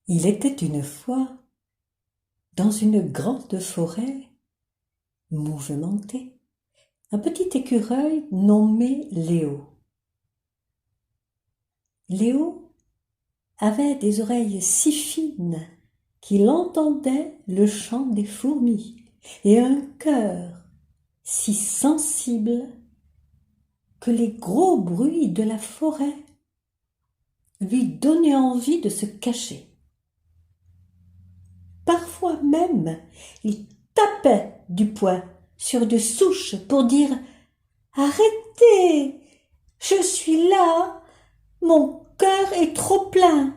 Il était une fois, dans une grande forêt mouvementée, un petit écureuil nommé Léo. Léo avait des oreilles si fines qu'il entendait le chant des fourmis et un cœur si sensible que les gros bruits de la forêt lui donnaient envie de se cacher. Parfois même, il tapait du poing sur des souches pour dire « Arrêtez, je suis là, mon cœur est trop plein ».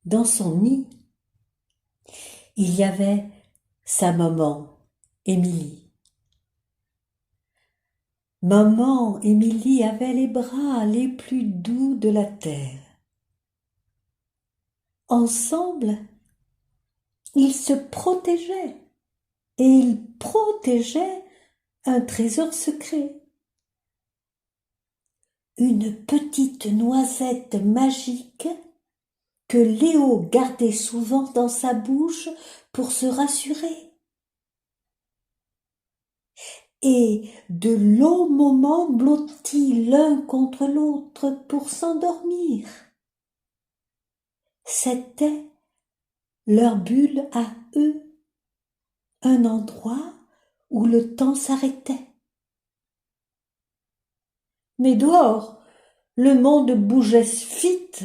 Dans son nid, il y avait sa maman, Émilie. Maman Émilie avait les bras les plus doux de la terre. Ensemble, ils se protégeaient et ils protégeaient un trésor secret. Une petite noisette magique que Léo gardait souvent dans sa bouche pour se rassurer. Et de longs moments blottis l'un contre l'autre pour s'endormir. C'était leur bulle à eux, un endroit où le temps s'arrêtait. Mais dehors, le monde bougeait vite.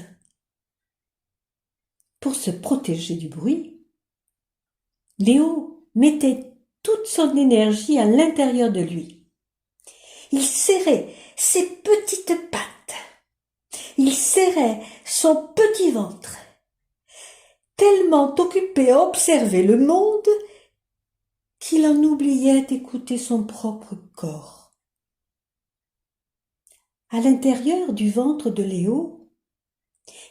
Pour se protéger du bruit, Léo mettait toute son énergie à l'intérieur de lui. Il serrait ses petites pattes, il serrait son petit ventre, tellement occupé à observer le monde qu'il en oubliait d'écouter son propre corps. À l'intérieur du ventre de Léo,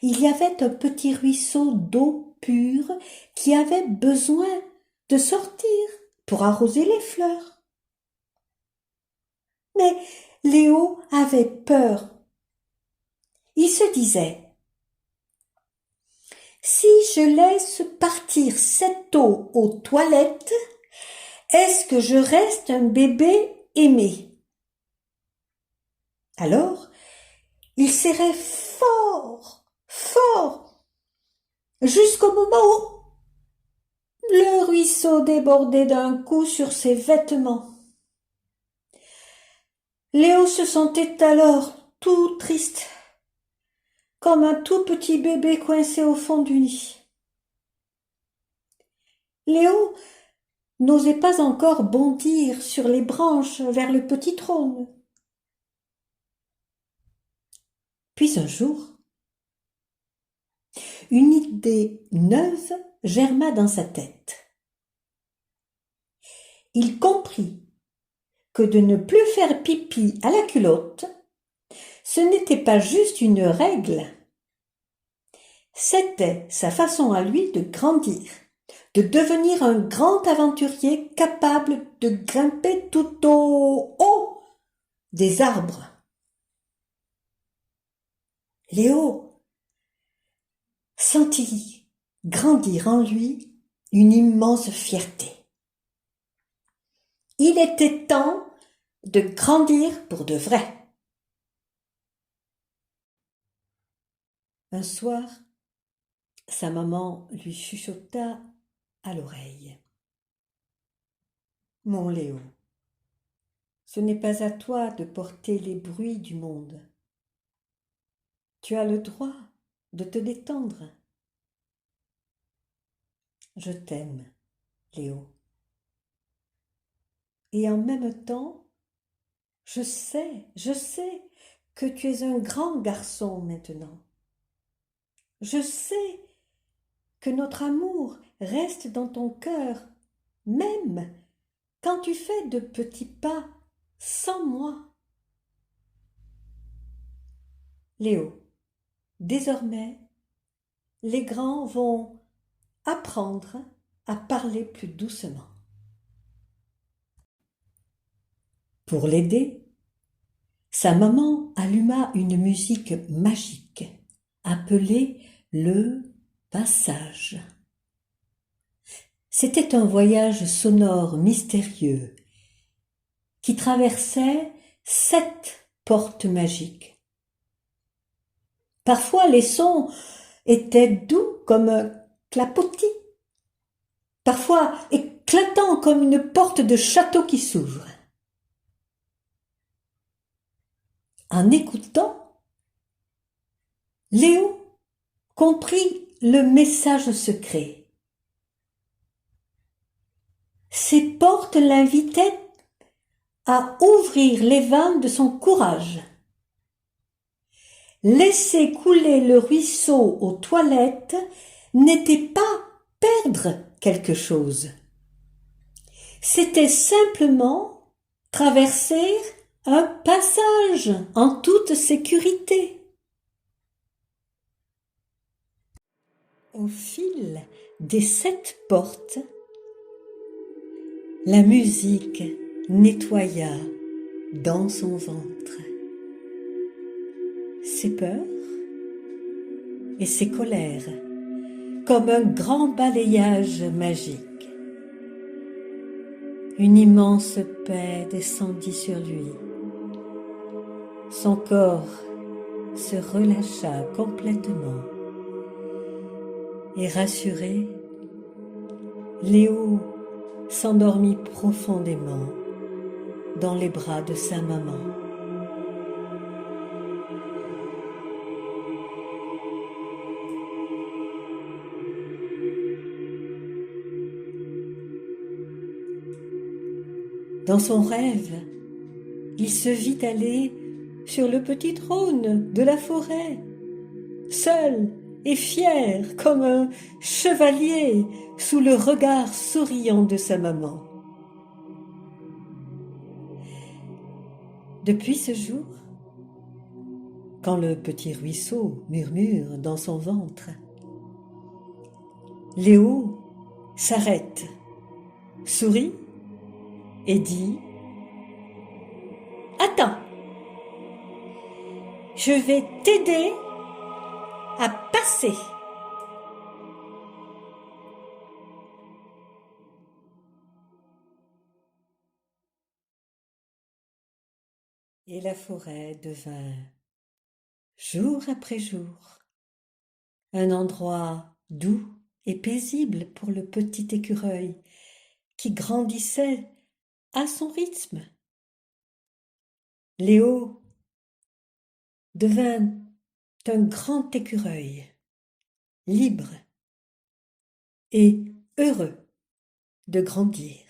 il y avait un petit ruisseau d'eau pure qui avait besoin de sortir pour arroser les fleurs. Mais Léo avait peur. Il se disait « Si je laisse partir cette eau aux toilettes, est-ce que je reste un bébé aimé ?» Alors, il serrait fort, fort, jusqu'au moment où le ruisseau débordait d'un coup sur ses vêtements. Léo se sentait alors tout triste, comme un tout petit bébé coincé au fond du nid. Léo n'osait pas encore bondir sur les branches vers le petit trône. Puis un jour, une idée neuve germa dans sa tête. Il comprit que de ne plus faire pipi à la culotte, ce n'était pas juste une règle, c'était sa façon à lui de grandir, de devenir un grand aventurier capable de grimper tout au haut des arbres. Léo sentit grandir en lui une immense fierté. Il était temps de grandir pour de vrai. Un soir, sa maman lui chuchota à l'oreille. « Mon Léo, ce n'est pas à toi de porter les bruits du monde. Tu as le droit de te détendre. Je t'aime, Léo. Et en même temps, je sais que tu es un grand garçon maintenant. Je sais que notre amour reste dans ton cœur, même quand tu fais de petits pas sans moi. Léo, désormais, les grands vont apprendre à parler plus doucement. Pour l'aider, sa maman alluma une musique magique appelé le passage. C'était un voyage sonore mystérieux qui traversait 7 portes magiques. Parfois les sons étaient doux comme un clapotis, parfois éclatants comme une porte de château qui s'ouvre. En écoutant, Léo comprit le message secret. Ces portes l'invitaient à ouvrir les vannes de son courage. Laisser couler le ruisseau aux toilettes n'était pas perdre quelque chose. C'était simplement traverser un passage en toute sécurité. Au fil des 7 portes, la musique nettoya dans son ventre ses peurs et ses colères comme un grand balayage magique. Une immense paix descendit sur lui. Son corps se relâcha complètement et rassuré, Léo s'endormit profondément dans les bras de sa maman. Dans son rêve, il se vit aller sur le petit trône de la forêt, seul et fier comme un chevalier sous le regard souriant de sa maman. Depuis ce jour, quand le petit ruisseau murmure dans son ventre, Léo s'arrête, sourit et dit « Attends, je vais t'aider à passer. » Et la forêt devint, jour après jour, un endroit doux et paisible pour le petit écureuil qui grandissait à son rythme. Léo devint un grand écureuil, libre et heureux de grandir.